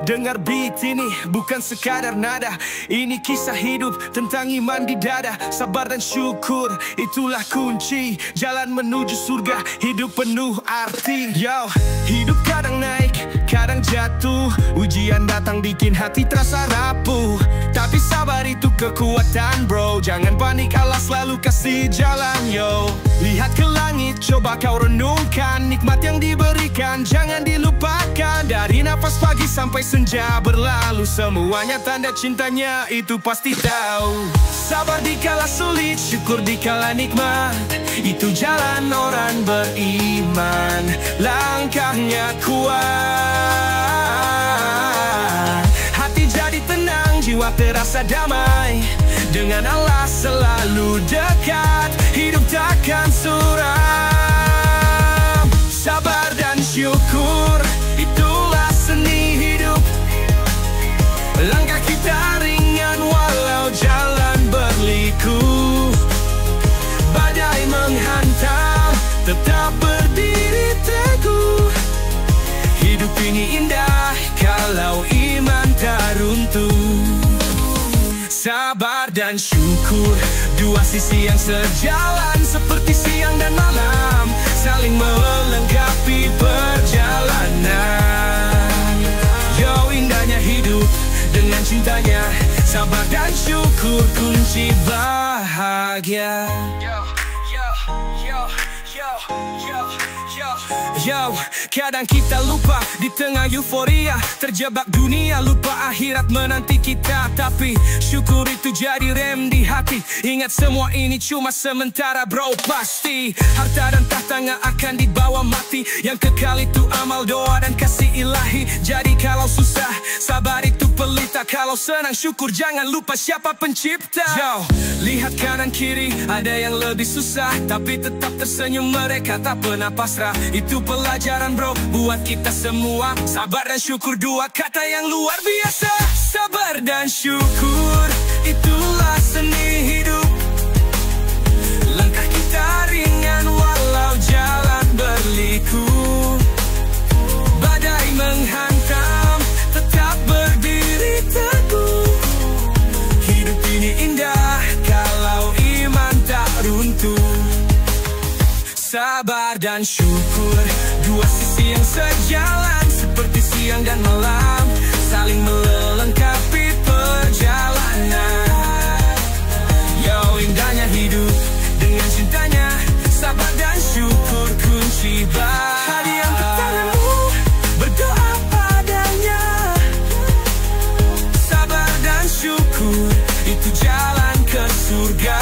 Dengar beat ini bukan sekadar nada. Ini kisah hidup tentang iman di dada. Sabar dan syukur, itulah kunci jalan menuju surga. Hidup penuh arti. Hidup kadang naik, kadang jatuh. Ujian datang bikin hati terasa rapuh. Tapi sabar itu kekuatan bro. Jangan panik, Allah selalu kasih jalan yo. Lihat ke langit, coba kau renungkan. Nikmat yang diberikan jangan dilupakan. Dari nafas pagi sampai senja berlalu, semuanya tanda cintanya itu pasti tahu. Sabar dikala sulit, syukur dikala nikmat. Itu jalan orang beriman. Langkahnya kuat, hati jadi tenang, jiwa terasa damai. Dengan Allah selalu dekat, hidup takkan suram. Sabar dan syukur, itulah seni hidup. Langkah kita ringan walau jalan berliku. Badai menghantam, tetap berdiri teguh. Hidup ini indah kalau iman tak runtuh. Sabar dan syukur, dua sisi yang sejalan, seperti siang dan malam, saling melengkapi perjalanan. Yo, indahnya hidup dengan cintanya. Sabar dan syukur kunci bahagia. Yo, kadang kita lupa di tengah euforia, terjebak dunia, lupa akhirat menanti kita. Tapi syukur itu jadi rem di hati. Ingat semua ini cuma sementara bro, pasti harta dan tahta nggak akan dibawa mati. Yang kekal itu amal, doa dan kasih ilahi. Jadi kalau susah, sabar itu pelita. Kalau senang, syukur, jangan lupa siapa pencipta. Yo, lihat kanan kiri, ada yang lebih susah, tapi tetap tersenyum, mereka tak pernah pasrah. Itu pelajaran bro, buat kita semua. Sabar dan syukur, dua kata yang luar biasa. Sabar dan syukur, itulah seni hidup. Langkah kita ringan walau jalan berliku. Badai menghantam, tetap berdiri teguh. Hidup ini indah kalau iman tak runtuh. Sabar dan syukur, dua sisi yang sejalan, seperti siang dan malam, saling melengkapi perjalanan. Yo, indahnya hidup dengan cintanya. Sabar dan syukur kunci bahagia. Hadiah untuk tanganmu, berdoa padanya. Sabar dan syukur, itu jalan ke surga.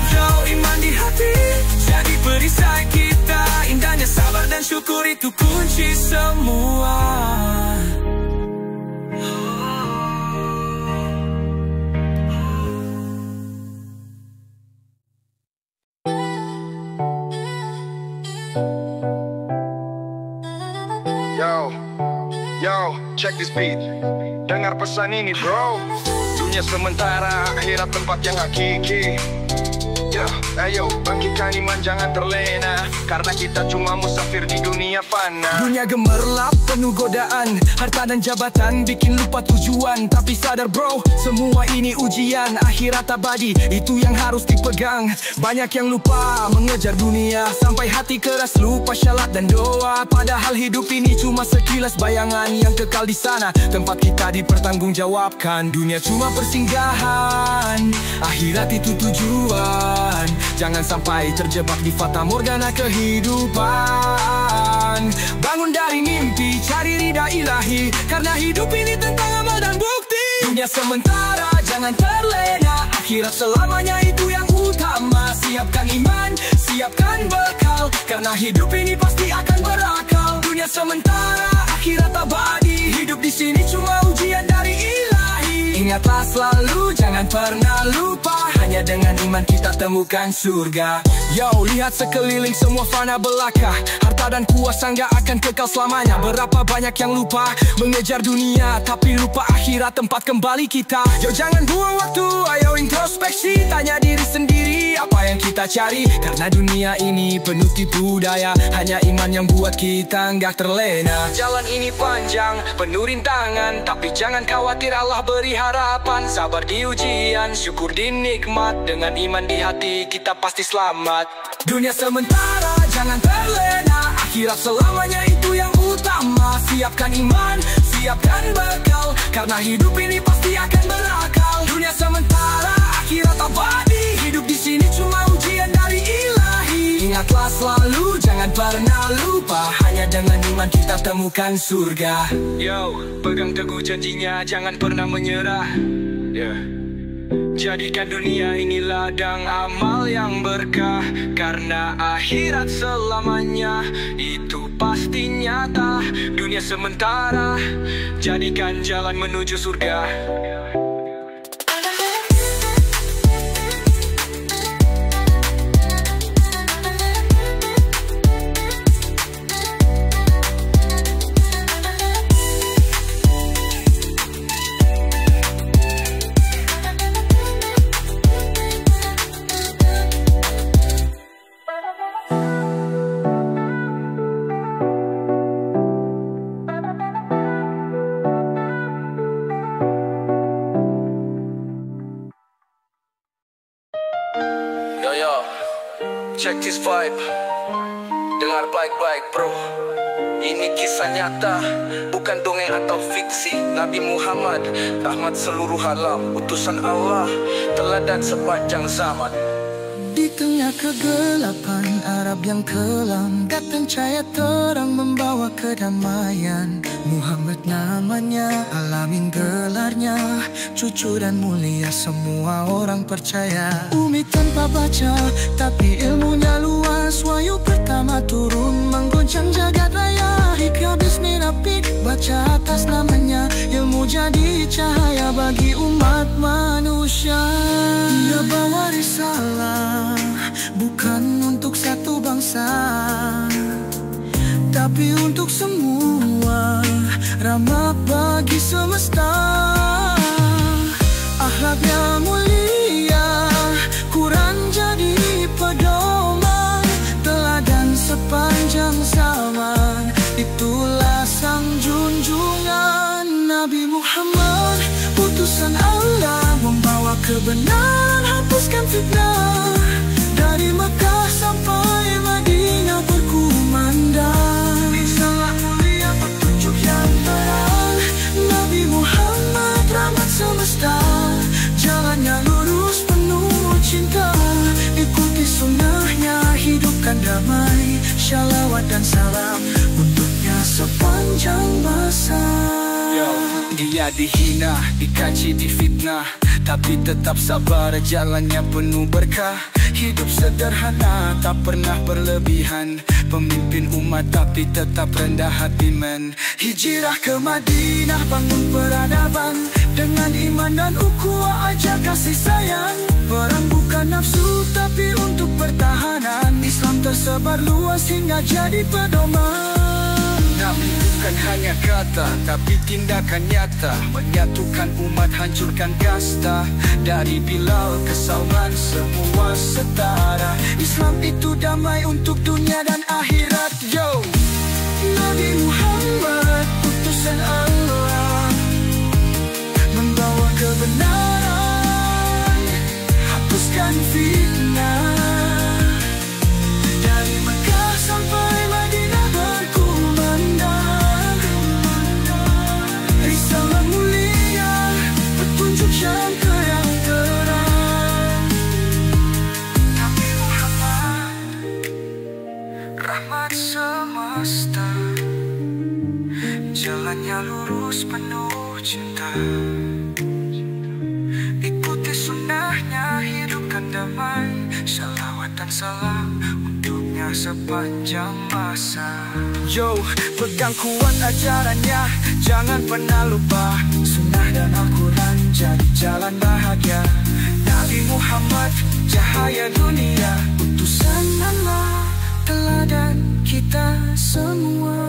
Yo, iman di hati jadi perisai kita. Indahnya sabar dan syukur, itu kunci semua. Yo, check this beat. Dengar pesan ini bro. Dunia sementara, akhirat tempat yang hakiki. Ayo, bangkitkan iman, jangan terlena. Karena kita cuma musafir di dunia fana. Dunia gemerlap, penuh godaan, harta dan jabatan bikin lupa tujuan. Tapi sadar bro, semua ini ujian. Akhirat abadi, itu yang harus dipegang. Banyak yang lupa mengejar dunia, sampai hati keras lupa syalat dan doa. Padahal hidup ini cuma sekilas bayangan. Yang kekal di sana, tempat kita dipertanggungjawabkan. Dunia cuma persinggahan, akhirat itu tujuan. Jangan sampai terjebak di fata morgana kehidupan. Bangun dari mimpi, cari ridha ilahi. Karena hidup ini tentang amal dan bukti. Dunia sementara, jangan terlena. Akhirat selamanya, itu yang utama. Siapkan iman, siapkan bekal. Karena hidup ini pasti akan berakal. Dunia sementara, akhirat abadi. Hidup di sini cuma ujian dari ilahi. Ingatlah selalu, jangan pernah lupa. Hanya dengan iman kita temukan surga. Yo, lihat sekeliling, semua fana belaka. Harta dan kuasa nggak akan kekal selamanya. Berapa banyak yang lupa mengejar dunia, tapi lupa akhirat tempat kembali kita. Yo, jangan buang waktu, ayo introspeksi. Tanya diri sendiri apa yang kita cari. Karena dunia ini penuh tipu daya, hanya iman yang buat kita nggak terlena. Jalan ini panjang, penuh rintangan, tapi jangan khawatir, Allah beri harapan. Sabar di ujian, syukur di nikmat, dengan iman di hati kita pasti selamat. Dunia sementara, jangan terlena, akhirat selamanya itu yang utama. Siapkan iman, siapkan bekal, karena hidup ini pasti akan berakal. Dunia sementara, akhirat abadi, hidup di sini cuma ujian dari ilahi. Ingatlah selalu, jangan pernah lupa, hanya dengan iman kita temukan surga. Yo, pegang teguh janjinya, jangan pernah menyerah. Jadikan dunia ini ladang amal yang berkah, karena akhirat selamanya itu pasti nyata. Dunia sementara, jadikan jalan menuju surga. Yo, check this vibe. Dengar baik-baik bro, ini kisah nyata, bukan dongeng atau fiksi. Nabi Muhammad, rahmat seluruh alam, utusan Allah, teladan sepanjang zaman. Di tengah kegelapan Arab yang kelam, datang cahaya terang membawa kedamaian. Muhammad namanya, Alamin gelarnya, jujur dan mulia semua orang percaya. Umi tanpa baca, tapi ilmunya luas. Wahyu pertama turun menggoncang jagat raya. Hikmah bismi Nabi, baca atas namanya, ilmu jadi cahaya bagi umat manusia. Dia bawa risalah, bukan untuk satu bangsa, tapi untuk semua, rahmat bagi semesta. Akhlaknya mulia, Quran jadi pedoman, teladan sepanjang zaman. Itulah sang junjungan Nabi Muhammad, utusan Allah, membawa kebenaran, hapuskan fitnah. Dari Mekah sampai Madinah berkumandang, risalah mulia petunjuk yang terang. Nabi Muhammad rahmat semesta, jalannya lurus penuh cinta. Ikuti sunnahnya, hidupkan damai, shalawat dan salam untuknya sepanjang masa. Dia dihina, dikaci, difitnah, tapi tetap sabar, jalannya penuh berkah. Hidup sederhana, tak pernah berlebihan, pemimpin umat tapi tetap rendah hati men. Hijrah ke Madinah, bangun peradaban, dengan iman dan ukhuwah ajar kasih sayang. Perang bukan nafsu tapi untuk pertahanan, Islam tersebar luas hingga jadi pedoman. Nabi bukan hanya kata, tapi tindakan nyata, menyatukan umat, hancurkan kasta. Dari Bilal ke Salman, semua setara. Islam itu damai untuk dunia dan akhirat. Yo, Nabi Muhammad, utusan Allah, membawa kebenaran, hapuskan fitnah. Dari Mekah sampai Madinah berkumandang, risalah mulia, petunjuk yang terang. Nabi Muhammad, rahmat semesta, jalannya lurus penuh cinta. Ikuti sunnahnya, hidupkan damai, shalawat dan salam untuknya sepanjang masa. Yo, pegang kuat ajarannya, jangan pernah lupa, sunnah dan Al-Quran jadi jalan bahagia. Nabi Muhammad, cahaya dunia, utusan Allah, teladan kita semua.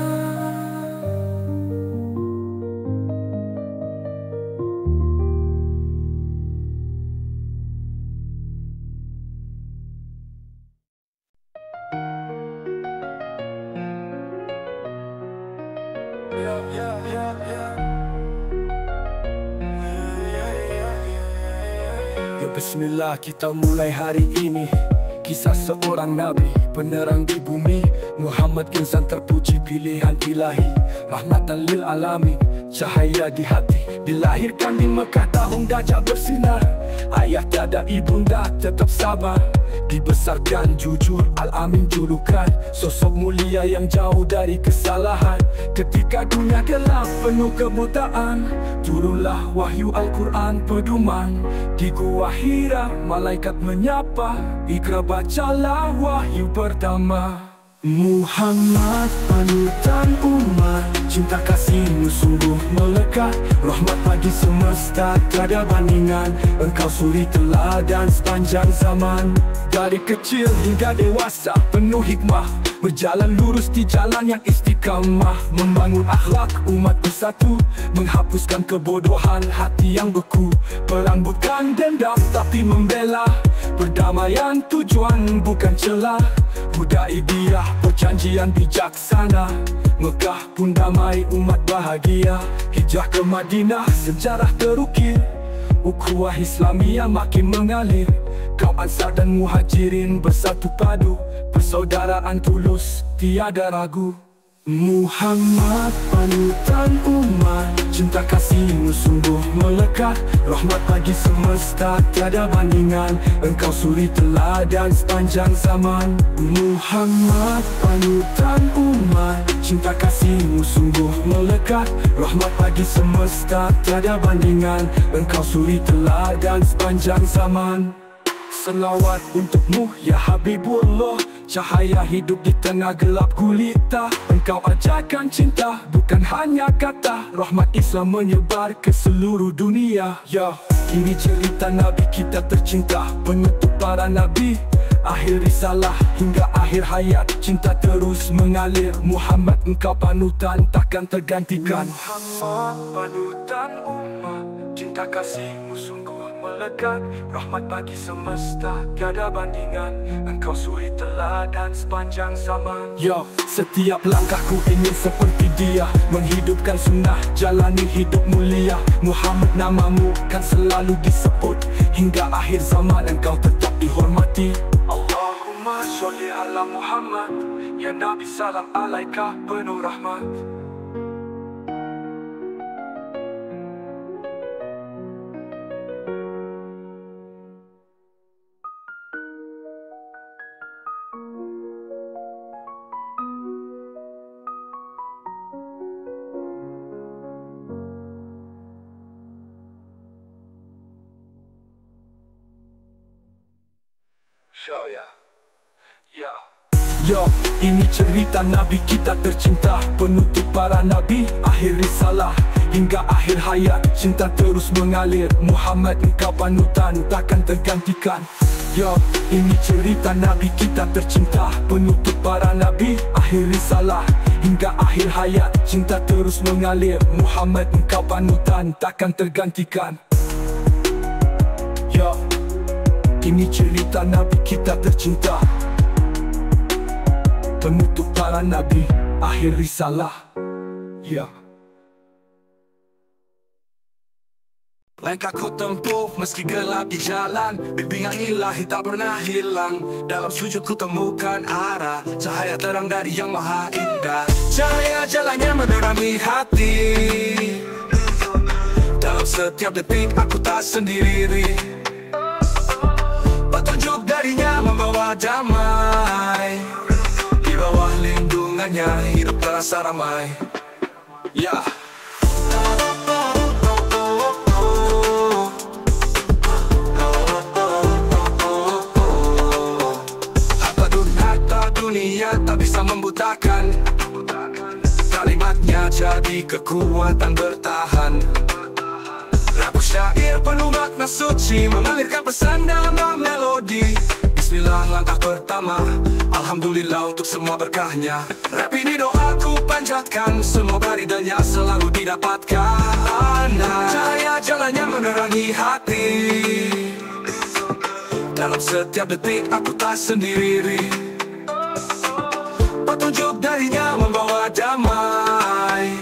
Ya bismillah, kita mulai hari ini. Kisah seorang Nabi, penerang di bumi, Muhammad insan terpuji pilihan ilahi, rahmatan lil alamin, cahaya di hati. Dilahirkan di Mekah tahun Dajjal bersinar. Ayah tiada ibunda tetap sabar. Dibesarkan jujur, Al-Amin julukan, sosok mulia yang jauh dari kesalahan. Ketika dunia gelap penuh kebutaan, turunlah wahyu Al-Quran pedoman. Di gua Hira malaikat menyapa, Iqra bacalah wahyu pertama. Muhammad panutan umat, cinta kasihmu sungguh melekat, rahmat bagi semesta tiada bandingan. Engkau suri teladan sepanjang zaman. Dari kecil hingga dewasa penuh hikmah, berjalan lurus di jalan yang istiqamah. Membangun akhlak umat bersatu, menghapuskan kebodohan hati yang beku. Perang bukan dendam tapi membela, perdamaian tujuan bukan celah. Hudaibiyah perjanjian bijaksana, Mekah pun damai umat bahagia. Hijrah ke Madinah sejarah terukir, ukhuwah Islamiyah makin mengalir. Kaum Ansar dan Muhajirin bersatu padu, persaudaraan tulus tiada ragu. Muhammad panutan umat, cinta kasihmu sungguh melekat, rahmat bagi semesta tiada bandingan. Engkau suri teladan sepanjang zaman. Muhammad panutan umat, cinta kasihmu sungguh melekat, rahmat bagi semesta tiada bandingan. Engkau suri teladan sepanjang zaman. Selawat untukmu ya Habibullah, cahaya hidup di tengah gelap gulita. Engkau ajarkan cinta bukan hanya kata, rahmat Islam menyebar ke seluruh dunia. Ya, ini cerita Nabi kita tercinta, penutup para Nabi, akhir risalah hingga akhir hayat. Cinta terus mengalir, Muhammad engkau panutan takkan tergantikan. Muhammad panutan umat, cinta kasihmu sungguh melekat, rahmat bagi semesta tiada bandingan. Engkau suri teladan sepanjang zaman. Yo, setiap langkahku ingin seperti dia, menghidupkan sunnah, jalani hidup mulia. Muhammad namamu kan selalu disebut, hingga akhir zaman engkau tetap dihormati. Allahumma sholli ala Muhammad, ya Nabi salam alaika penuh rahmat. Yo, ini cerita Nabi kita tercinta, penutup para Nabi, akhir risalah hingga akhir hayat. Cinta terus mengalir, Muhammad engkau panutan takkan tergantikan. Yo, ini cerita Nabi kita tercinta, penutup para Nabi, akhir risalah hingga akhir hayat. Cinta terus mengalir, Muhammad engkau panutan takkan tergantikan. Yo, ini cerita Nabi kita tercinta, penutup para Nabi, akhir risalah. Ya. Langkah ku tempuh meski gelap di jalan, bimbingan ilahi tak pernah hilang. Dalam sujud ku temukan arah, cahaya terang dari yang maha indah. Cahaya jalannya menerangi hati, dalam setiap detik aku tak sendiri. Petunjuk darinya membawa damai, di bawah lindungannya hidup terasa ramai. Ya. Harta dunia tak bisa membutakan, kalimatnya jadi kekuatan bertahan. Lagu syair penuh makna suci, mengalirkan pesan dalam melodi. Bismillah langkah pertama, alhamdulillah untuk semua berkahnya. Rap ini doaku panjatkan, semoga ridhanya selalu didapatkan. Cahaya jalannya menerangi hati, dalam setiap detik aku tak sendiri. Petunjuk darinya membawa damai,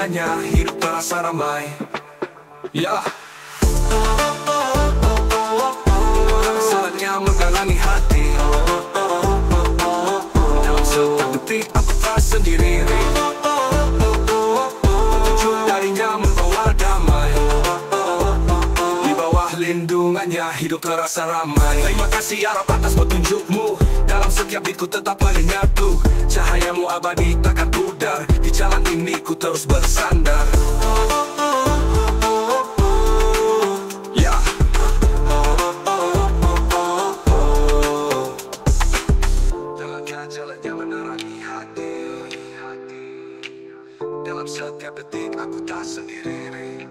lindungannya hidup terasa ramai. Ya, saatnya menggalangi hati. Dalam setiap detik aku tak sendiri. Tujuan darinya membawa damai. Di bawah lindungannya hidup terasa ramai. Terima kasih ya Rabb atas petunjukmu. Dalam setiap beatku tetap menyatu. Cahayamu abadi takkan pudar. Di jalan ini ku terus bersandar. Ya, jalannya menerangi hati. Dalam setiap detik aku tak sendiri.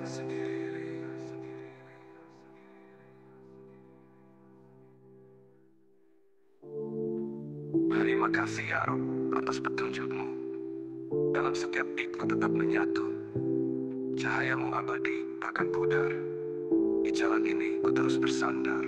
Terima kasih ya Rabb atas petunjukmu. Dalam setiap beatku tetap menyatu. Cahayamu abadi takkan pudar. Di jalan ini ku terus bersandar.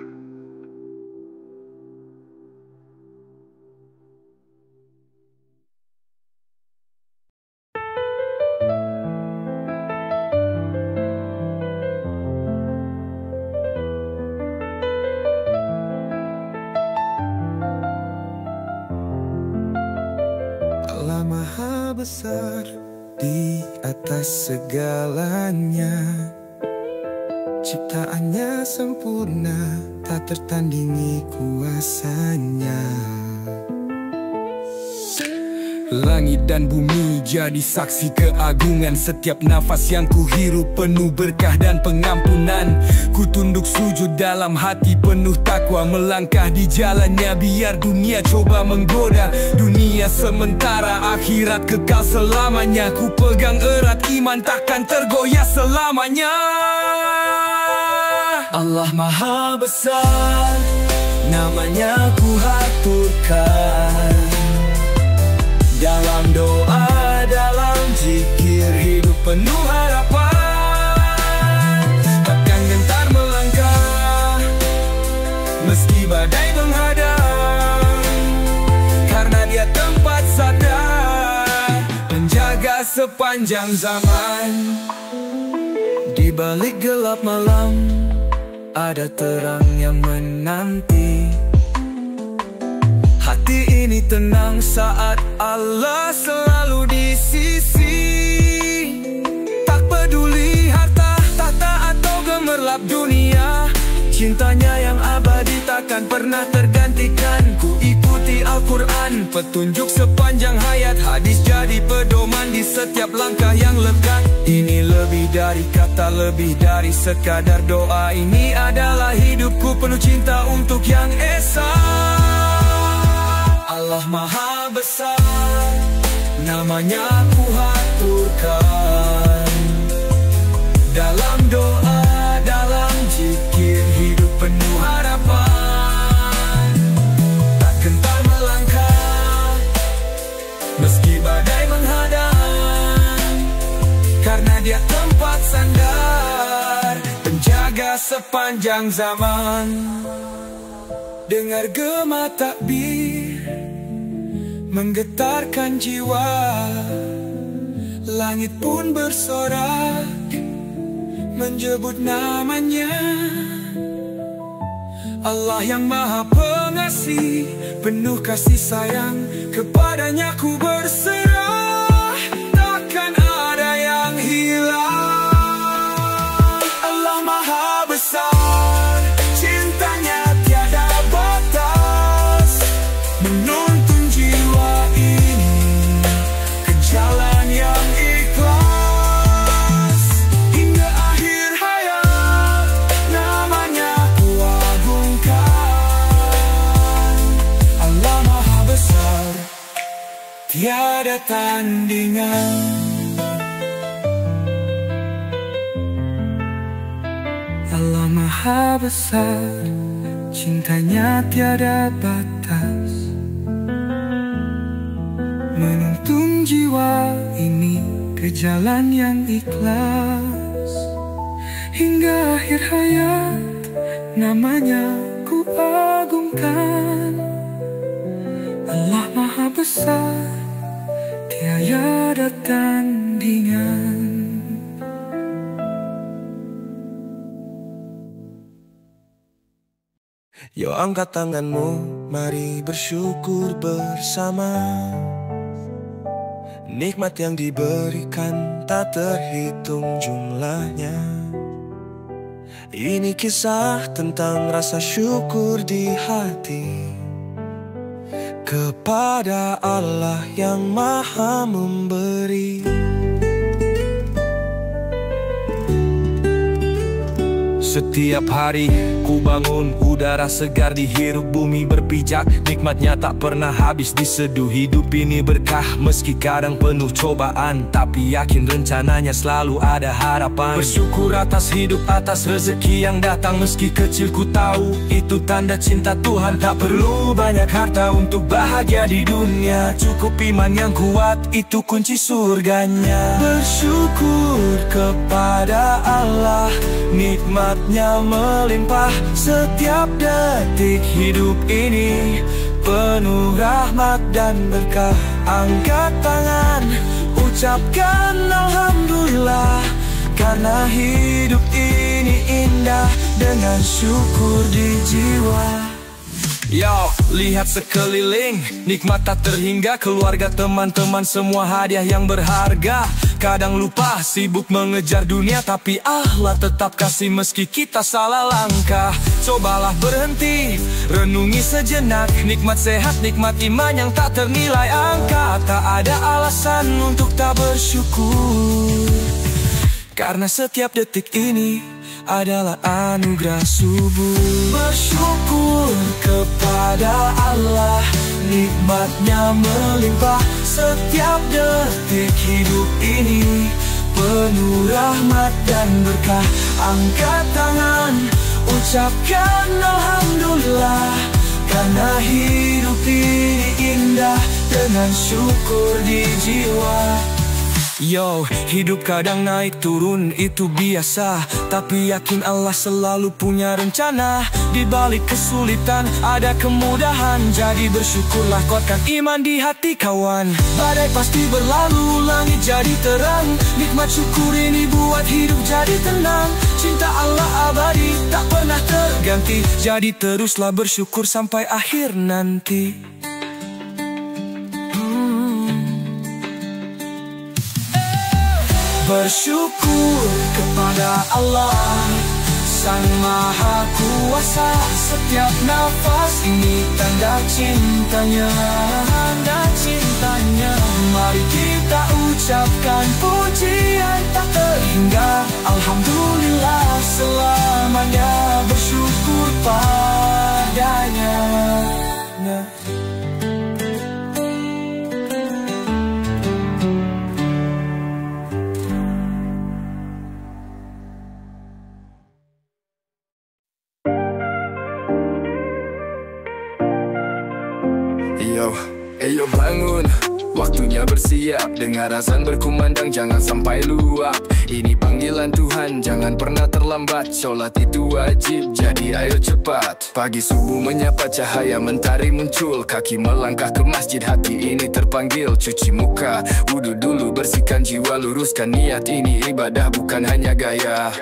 Allah Maha Besar di atas segalanya. Ciptaannya sempurna, tak tertandingi kuasanya. Langit dan bumi jadi saksi keagungan. Setiap nafas yang ku hirup penuh berkah dan pengampunan. Ku tunduk sujud dalam hati penuh takwa. Melangkah di jalannya biar dunia coba menggoda. Dunia sementara, akhirat kekal selamanya. Ku pegang erat iman takkan tergoyah selamanya. Allah Maha Besar, namanya ku haturkan. Dalam doa, dalam zikir, hidup penuh harapan. Takkan gentar melangkah meski badai menghadang, karena Dia tempat sadar menjaga sepanjang zaman. Di balik gelap malam ada terang yang menanti. Hati ini tenang saat Allah selalu di sisi. Tak peduli harta, tahta atau gemerlap dunia, cintanya yang abadi takkan pernah tergantikan. Ku ikuti Al-Quran, petunjuk sepanjang hayat. Hadis jadi pedoman di setiap langkah yang lekat. Ini lebih dari kata, lebih dari sekadar doa. Ini adalah hidupku penuh cinta untuk yang esa. Allah Maha Besar, namanya ku haturkan. Dalam doa, dalam zikir, hidup penuh harapan. Tak gentar melangkah meski badai menghadang, karena Dia tempat sandar penjaga sepanjang zaman. Dengar gema takbir menggetarkan jiwa. Langit pun bersorak menyebut namanya. Allah yang Maha Pengasih, penuh kasih sayang, kepadanya ku berserah. Takkan ada yang hilang. Allah Maha Besar, cintanya tiada batas, menuntun jiwa ini ke jalan yang ikhlas. Hingga akhir hayat, namanya ku agungkan. Allah Maha Besar, tiada tandingan. Allah Maha Besar, cintanya tiada batas, menuntun jiwa ini ke jalan yang ikhlas. Hingga akhir hayat, namanya ku agungkan. Allah Maha Besar, tiada tandingan. Yo angkat tanganmu, mari bersyukur bersama. Nikmat yang diberikan tak terhitung jumlahnya. Ini kisah tentang rasa syukur di hati kepada Allah yang Maha Memberi. Setiap hari ku bangun, udara segar dihirup, bumi berpijak. Nikmatnya tak pernah habis diseduh. Hidup ini berkah meski kadang penuh cobaan, tapi yakin rencananya selalu ada harapan. Bersyukur atas hidup, atas rezeki yang datang. Meski kecil ku tahu itu tanda cinta Tuhan. Tak perlu banyak harta untuk bahagia di dunia. Cukup iman yang kuat, itu kunci surganya. Bersyukur kepada Allah, nikmatnya melimpah. Setiap detik hidup ini penuh rahmat dan berkah. Angkat tangan, ucapkan Alhamdulillah, karena hidup ini indah dengan syukur di jiwa. Yo, lihat sekeliling, nikmat tak terhingga. Keluarga, teman-teman, semua hadiah yang berharga. Kadang lupa, sibuk mengejar dunia, tapi Allah tetap kasih meski kita salah langkah. Cobalah berhenti, renungi sejenak. Nikmat sehat, nikmat iman yang tak ternilai angka. Tak ada alasan untuk tak bersyukur, karena setiap detik ini adalah anugerah subuh. Bersyukur kepada Allah, nikmatnya melimpah. Setiap detik hidup ini penuh rahmat dan berkah. Angkat tangan, ucapkan Alhamdulillah, karena hidup ini indah dengan syukur di jiwa. Yo, hidup kadang naik turun itu biasa, tapi yakin Allah selalu punya rencana. Di balik kesulitan ada kemudahan, jadi bersyukurlah, kuatkan iman di hati kawan. Badai pasti berlalu, langit jadi terang. Nikmat syukur ini buat hidup jadi tenang. Cinta Allah abadi, tak pernah terganti. Jadi teruslah bersyukur sampai akhir nanti. Bersyukur kepada Allah, Sang Maha Kuasa. Setiap nafas ini tanda cintanya, tanda cintanya. Mari kita ucapkan pujian tak terhingga. Alhamdulillah selamanya, bersyukur padanya. Ayo bangun, waktunya bersiap. Dengar azan berkumandang, jangan sampai luap. Ini panggilan Tuhan, jangan pernah terlambat. Sholat itu wajib, jadi ayo cepat. Pagi subuh menyapa, cahaya mentari muncul. Kaki melangkah ke masjid, hati ini terpanggil. Cuci muka, wudu dulu, bersihkan jiwa, luruskan niat. Ini ibadah bukan hanya gaya.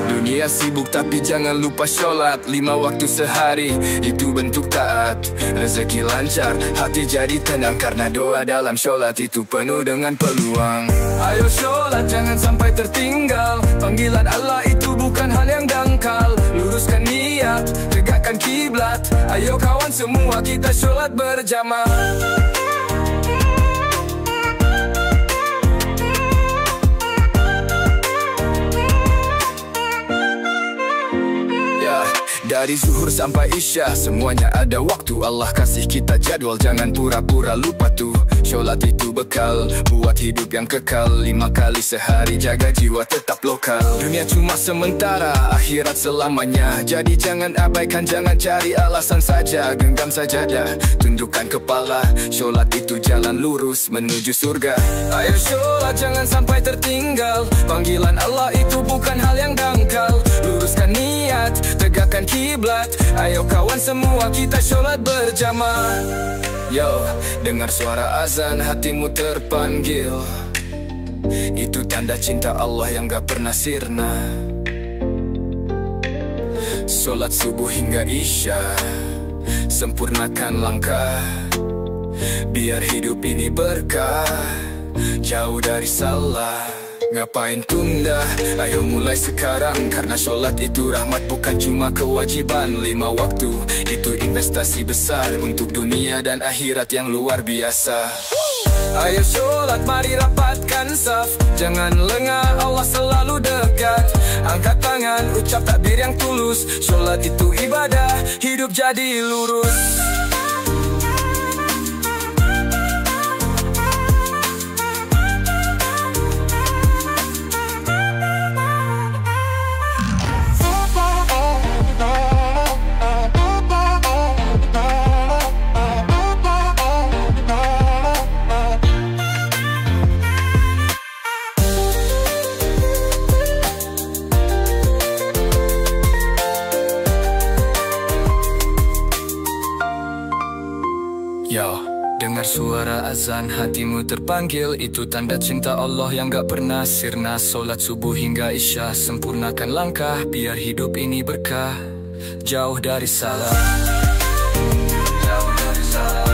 Dunia sibuk tapi jangan lupa sholat. 5 waktu sehari, itu bentuk taat. Rezeki lancar, hati jadi tenang, karena doa dalam sholat itu penuh dengan peluang. Ayo sholat jangan sampai tertinggal. Panggilan Allah itu bukan hal yang dangkal. Luruskan niat, tegakkan kiblat. Ayo kawan semua kita sholat berjamaah. Dari zuhur sampai isya, semuanya ada waktu. Allah kasih kita jadwal, jangan pura-pura lupa tuh. Sholat itu bekal, buat hidup yang kekal. 5 kali sehari, jaga jiwa tetap lokal. Dunia cuma sementara, akhirat selamanya. Jadi jangan abaikan, jangan cari alasan saja. Genggam sajadah, tundukkan kepala. Sholat itu jalan lurus menuju surga. Ayo sholat jangan sampai tertinggal. Panggilan Allah itu bukan hal yang dangkal. Luruskan niat, tegakkan kiblat. Ayo kawan semua kita sholat berjamaah. Yo, dengar suara azan hatimu terpanggil. Itu tanda cinta Allah yang gak pernah sirna. Sholat subuh hingga isya, Sempurnakan langkah, biar hidup ini berkah. Jauh dari salah, ngapain tunda? Ayo mulai sekarang, karena sholat itu rahmat, bukan cuma kewajiban. 5 waktu, itu investasi besar untuk dunia dan akhirat yang luar biasa. Ayo sholat, mari rapatkan saf. Jangan lengah, Allah selalu dekat. Angkat tangan, ucap takbir yang tulus. Sholat itu ibadah, hidup jadi lurus. Yo, dengar suara azan, hatimu terpanggil. Itu tanda cinta Allah yang gak pernah sirna. Solat subuh hingga isya, sempurnakan langkah, biar hidup ini berkah. Jauh dari salah, jauh dari salah.